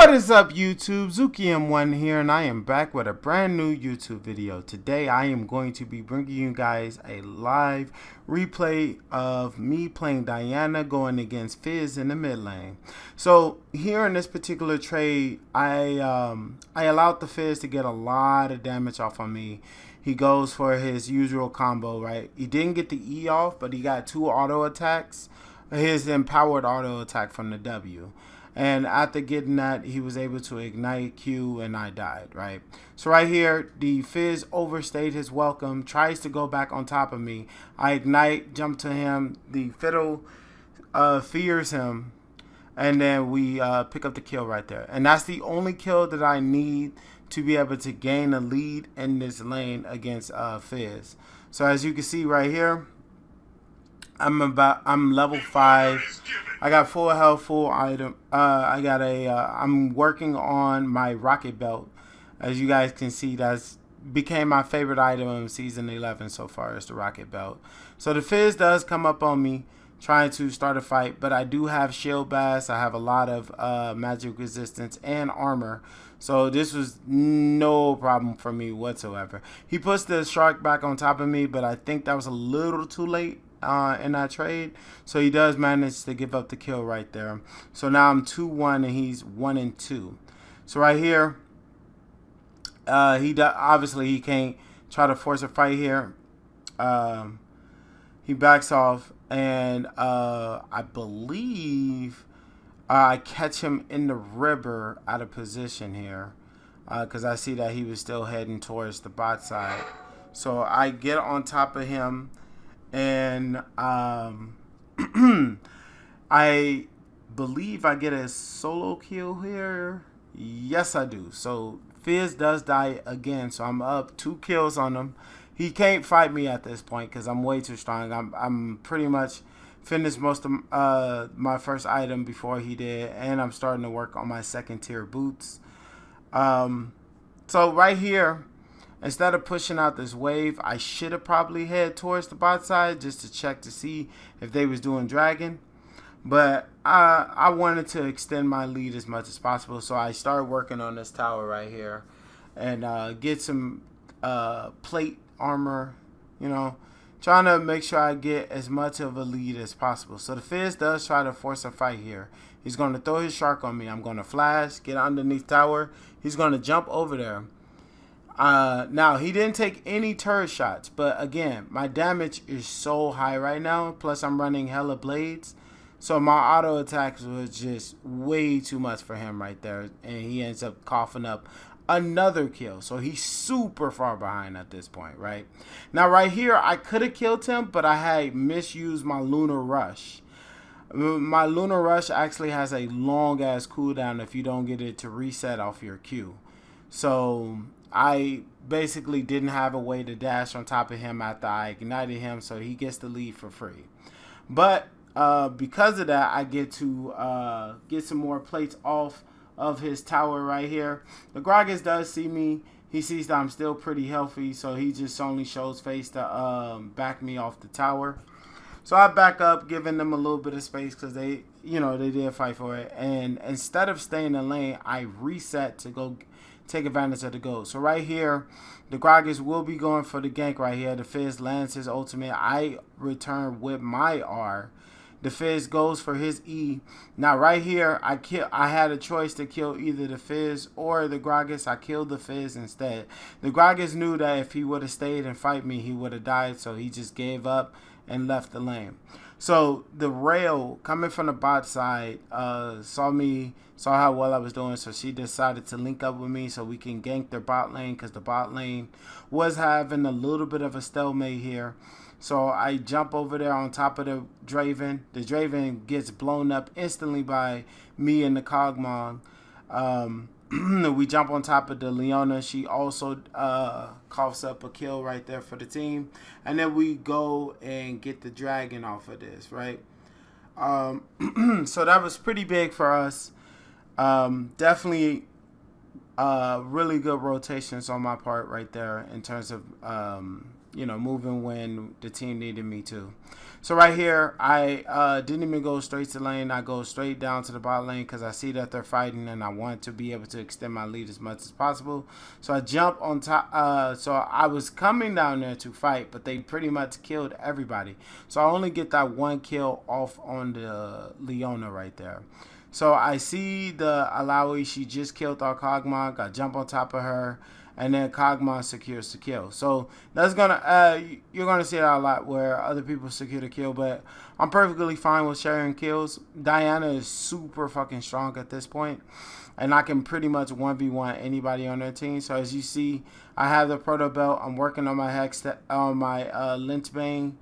What is up, YouTube? ZukiM1 here, and I am back with a brand new YouTube video. Today I am going to be bringing you guys a live replay of me playing Diana going against Fizz in the mid lane. So here in this particular trade, I allowed the Fizz to get a lot of damage off on me. He goes for his usual combo, right? He didn't get the E off, but he got 2 auto attacks. His empowered auto attack from the W. And after getting that, he was able to ignite Q, and I died, right? So right here, the Fizz overstayed his welcome, tries to go back on top of me. I ignite, jump to him. The Fiddle fears him, and then we pick up the kill right there. And that's the only kill that I need to be able to gain a lead in this lane against Fizz. So as you can see right here, I'm level 5. I got full health, full item. I'm working on my rocket belt. As you guys can see, that's became my favorite item in season 11 so far, is the rocket belt. So the Fizz does come up on me trying to start a fight, but I do have shield bass. I have a lot of magic resistance and armor. So this was no problem for me whatsoever. He puts the shark back on top of me, but I think that was a little too late in that trade. So he does manage to give up the kill right there. So now I'm 2-1 and he's 1-2. So right here, obviously he can't try to force a fight here. He backs off, and I believe I catch him in the river out of position here, because I see that he was still heading towards the bot side. So I get on top of him, and I believe I get a solo kill here. Yes, I do. So Fizz does die again, so I'm up 2 kills on him. He can't fight me at this point because I'm way too strong. I'm pretty much finished most of my first item before he did, and I'm starting to work on my 2nd tier boots. So right here, instead of pushing out this wave, I should have probably head towards the bot side just to check to see if they was doing dragon. But I wanted to extend my lead as much as possible, so I started working on this tower right here and get some plate armor, you know, trying to make sure I get as much of a lead as possible. So the Fizz does try to force a fight here. He's going to throw his shark on me. I'm going to flash, get underneath tower. He's going to jump over there. Now, he didn't take any turret shots, but again, my damage is so high right now, plus I'm running hella blades, so my auto attacks was just way too much for him right there, and he ends up coughing up another kill. So he's super far behind at this point, right? Now, right here, I could have killed him, but I had misused my Lunar Rush. My Lunar Rush actually has a long-ass cooldown if you don't get it to reset off your Q. So I basically didn't have a way to dash on top of him after I ignited him, so he gets the lead for free. But because of that, I get to get some more plates off of his tower right here. The Gragas does see me. He sees that I'm still pretty healthy, so he just only shows face to back me off the tower. So I back up, giving them a little bit of space because they did fight for it. And instead of staying in the lane, I reset to go take advantage of the gold. So right here, the Gragas will be going for the gank right here. The Fizz lands his ultimate. I return with my R. The Fizz goes for his E. Now right here, I had a choice to kill either the Fizz or the Gragas. I killed the Fizz instead. The Gragas knew that if he would have stayed and fight me, he would have died. So he just gave up and left the lane. So the rail coming from the bot side saw how well I was doing, so she decided to link up with me so we can gank their bot lane, because the bot lane was having a little bit of a stalemate here. So I jump over there on top of the Draven. The Draven gets blown up instantly by me and the Cogmog. We jump on top of the Leona. She also coughs up a kill right there for the team. And then we go and get the dragon off of this, right? So that was pretty big for us. Definitely really good rotations on my part right there in terms of moving when the team needed me to. So right here, I didn't even go straight to lane. I go straight down to the bot lane because I see that they're fighting and I want to be able to extend my lead as much as possible. So I jump on top. So I was coming down there to fight, but they pretty much killed everybody. So I only get that one kill off on the Leona right there. So I see the Alawi. She just killed our Kog'Maw. I jump on top of her. And then Kog'Maw secures the kill. So that's gonna you're gonna see that a lot where other people secure the kill, but I'm perfectly fine with sharing kills. Diana is super fucking strong at this point, and I can pretty much 1v1 anybody on their team. So as you see, I have the proto belt. I'm working on my hex on my Lynchbane,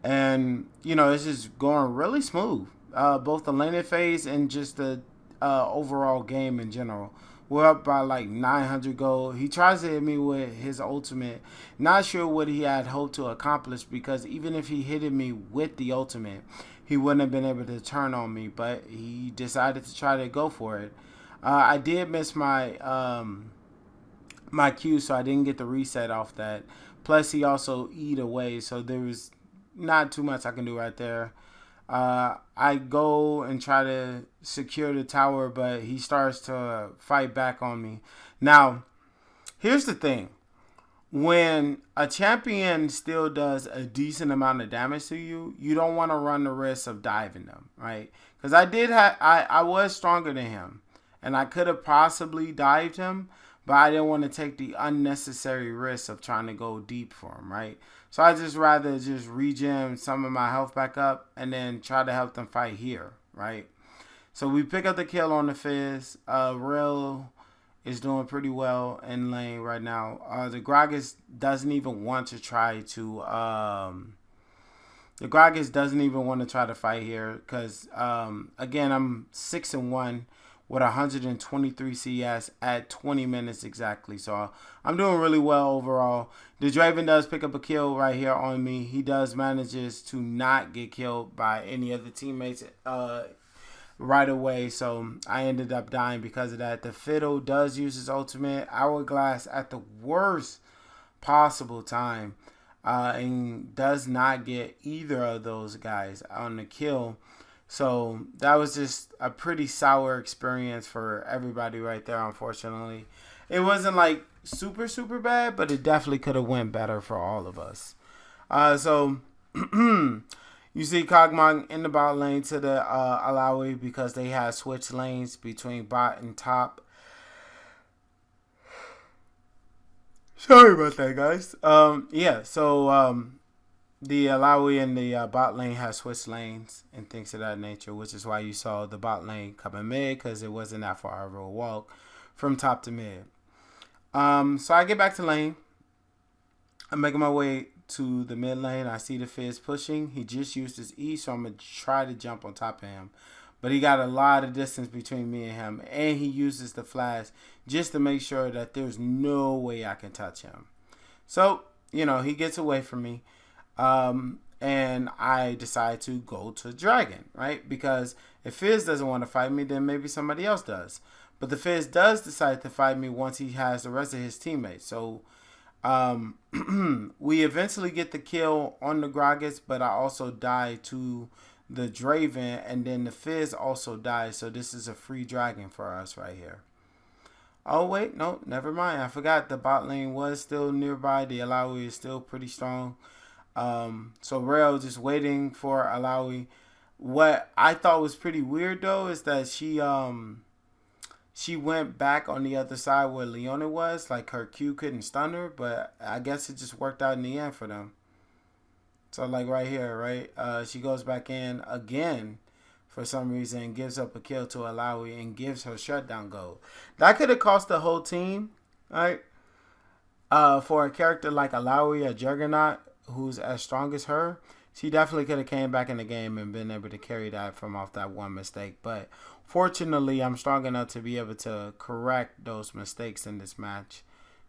and it's just going really smooth. Both the laning phase and just the overall game in general. We're up by like 900 gold. He tries to hit me with his ultimate. Not sure what he had hoped to accomplish, because even if he hit me with the ultimate, he wouldn't have been able to turn on me. But he decided to try to go for it. I did miss my my Q, so I didn't get the reset off that. Plus, he also eat away, so there was not too much I can do right there. I go and try to secure the tower, but he starts to fight back on me. Now, here's the thing. When a champion still does a decent amount of damage to you, you don't want to run the risk of diving them, right? Because I was stronger than him, and I could have possibly dived him, but I didn't want to take the unnecessary risk of trying to go deep for him, right? So I just rather just regen some of my health back up and then try to help them fight here, right? So we pick up the kill on the Fizz. Real is doing pretty well in lane right now. The Gragas doesn't even want to try to fight here because again, I'm 6-1 with 123 CS at 20 minutes exactly. So I'm doing really well overall. The Draven does pick up a kill right here on me. He does manages to not get killed by any of the teammates right away. So I ended up dying because of that. The Fiddle does use his ultimate Hourglass at the worst possible time. And does not get either of those guys on the kill. So that was just a pretty sour experience for everybody right there, unfortunately. It wasn't like super, super bad, but it definitely could have went better for all of us. So you see Kog'Maw in the bot lane to the Alawi because they had switched lanes between bot and top. Sorry about that, guys. The Alawi and the bot lane has switched lanes and things of that nature, which is why you saw the bot lane coming mid, because it wasn't that far of a walk from top to mid. So I get back to lane. I'm making my way to the mid lane. I see the Fizz pushing. He just used his E, so I'm going to try to jump on top of him. But he got a lot of distance between me and him, and he uses the flash just to make sure that there's no way I can touch him. So, he gets away from me. And I decide to go to Dragon, right? Because if Fizz doesn't want to fight me, then maybe somebody else does. But the Fizz does decide to fight me once he has the rest of his teammates. So we eventually get the kill on the Gragas, but I also die to the Draven, and then the Fizz also dies. So this is a free Dragon for us right here. Oh, wait, no, never mind. I forgot the bot lane was still nearby. The Alawi is still pretty strong. So Rail just waiting for Alawi. What I thought was pretty weird though is that she went back on the other side where Leona was, like her Q couldn't stun her, but I guess it just worked out in the end for them. So like right here, right? She goes back in again for some reason and gives up a kill to Alawi and gives her shutdown gold. That could have cost the whole team, right? For a character like Alawi or Juggernaut, who's as strong as her, she definitely could have came back in the game and been able to carry that from off that one mistake. But fortunately, I'm strong enough to be able to correct those mistakes in this match.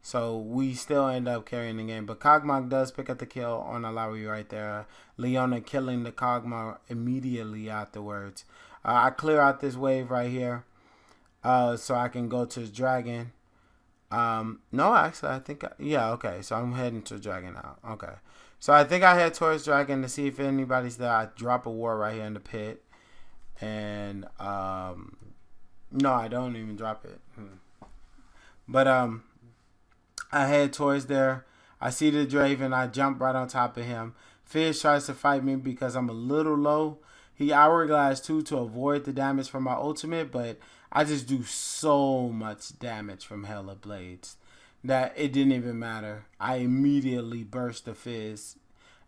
So we still end up carrying the game. But Kog'Maw does pick up the kill on Alawi right there. Leona killing the Kog'Maw immediately afterwards. I clear out this wave right here so I can go to the Dragon. No, actually, I think, yeah, okay. So I'm heading to Dragon now. Okay. So I think I head towards Dragon to see if anybody's there. I drop a war right here in the pit. And, no, I don't even drop it. But, I head towards there. I see the Draven. I jump right on top of him. Fizz tries to fight me because I'm a little low. He hourglass too to avoid the damage from my ultimate, but I just do so much damage from Hella Blades that it didn't even matter. I immediately burst the Fizz,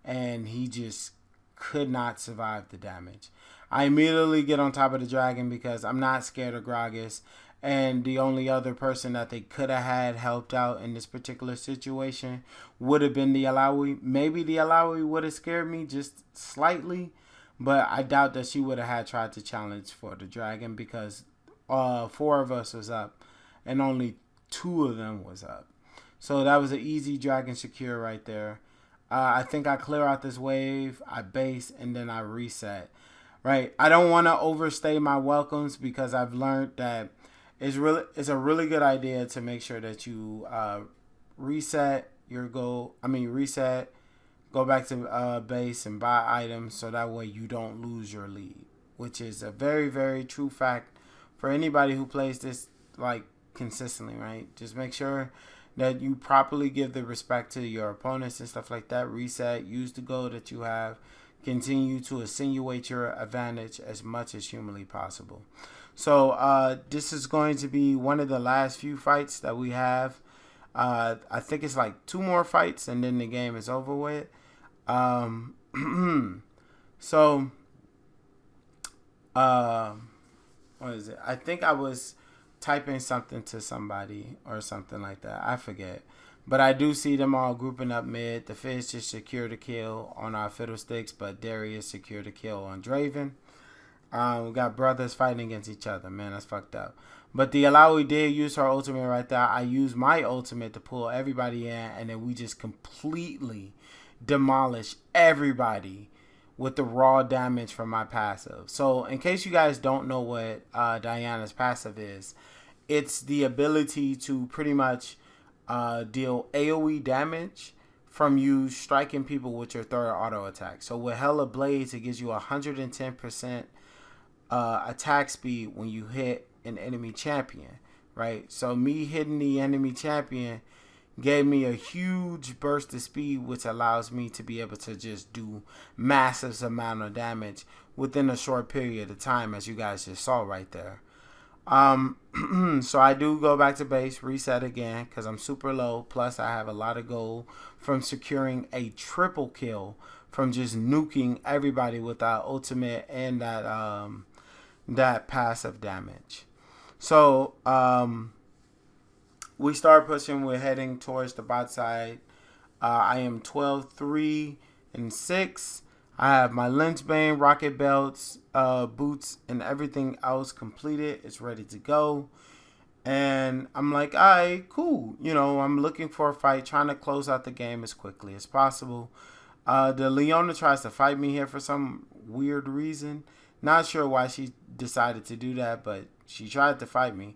and he just could not survive the damage. I immediately get on top of the dragon because I'm not scared of Gragas. And the only other person that they could have had helped out in this particular situation would have been the Alawi. Maybe the Alawi would have scared me just slightly, but I doubt that she would have had tried to challenge for the dragon because 4 of us was up and only 2 of them was up. So that was an easy dragon secure right there. I think I clear out this wave, I base, and then I reset. Right? I don't want to overstay my welcomes because I've learned that it's a really good idea to make sure that you reset your goal. Reset, go back to base and buy items so that way you don't lose your lead, which is a very, very true fact for anybody who plays this like consistently, right? Just make sure that you properly give the respect to your opponents and stuff like that. Reset, use the goal that you have, continue to insinuate your advantage as much as humanly possible. So this is going to be one of the last few fights that we have. I think it's like 2 more fights and then the game is over with. So what is it? I think I was typing something to somebody or something like that. I forget. But I do see them all grouping up mid. The Fizz just secured a kill on our Fiddlesticks, but Darius secured a kill on Draven. We got brothers fighting against each other. Man, that's fucked up. But the Alawi did use her ultimate right there. I used my ultimate to pull everybody in, and then we just completely demolish everybody with the raw damage from my passive. So in case you guys don't know what Diana's passive is, it's the ability to pretty much deal AoE damage from you striking people with your 3rd auto attack. So with Hella Blades, it gives you 110% attack speed when you hit an enemy champion, right? So me hitting the enemy champion gave me a huge burst of speed, which allows me to be able to just do massive amount of damage within a short period of time, as you guys just saw right there. So I do go back to base, reset again, because I'm super low. Plus, I have a lot of gold from securing a triple kill from just nuking everybody with that ultimate and that passive damage. So, we start pushing. We're heading towards the bot side. I am 12, 3, and 6. I have my Lynchbane, rocket belts, boots, and everything else completed. It's ready to go. And I'm like, all right, cool. You know, I'm looking for a fight, trying to close out the game as quickly as possible. The Leona tries to fight me here for some weird reason. Not sure why she decided to do that, but she tried to fight me.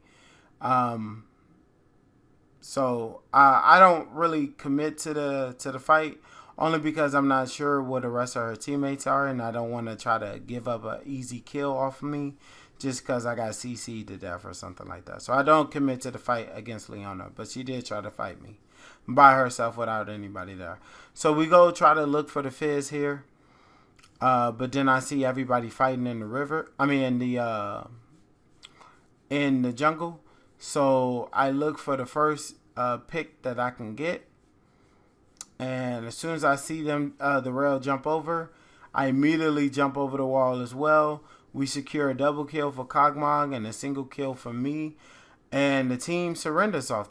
So I don't really commit to the fight, only because I'm not sure what the rest of her teammates are, and I don't want to try to give up an easy kill off of me just because I got CC'd to death or something like that. So I don't commit to the fight against Leona, but she did try to fight me by herself without anybody there. So we go try to look for the Fizz here, but then I see everybody fighting in the river. In the jungle. So I look for the first pick that I can get. And as soon as I see them, the rail jump over, I immediately jump over the wall as well. We secure a double kill for Kog'Maw and a single kill for me. And the team surrenders off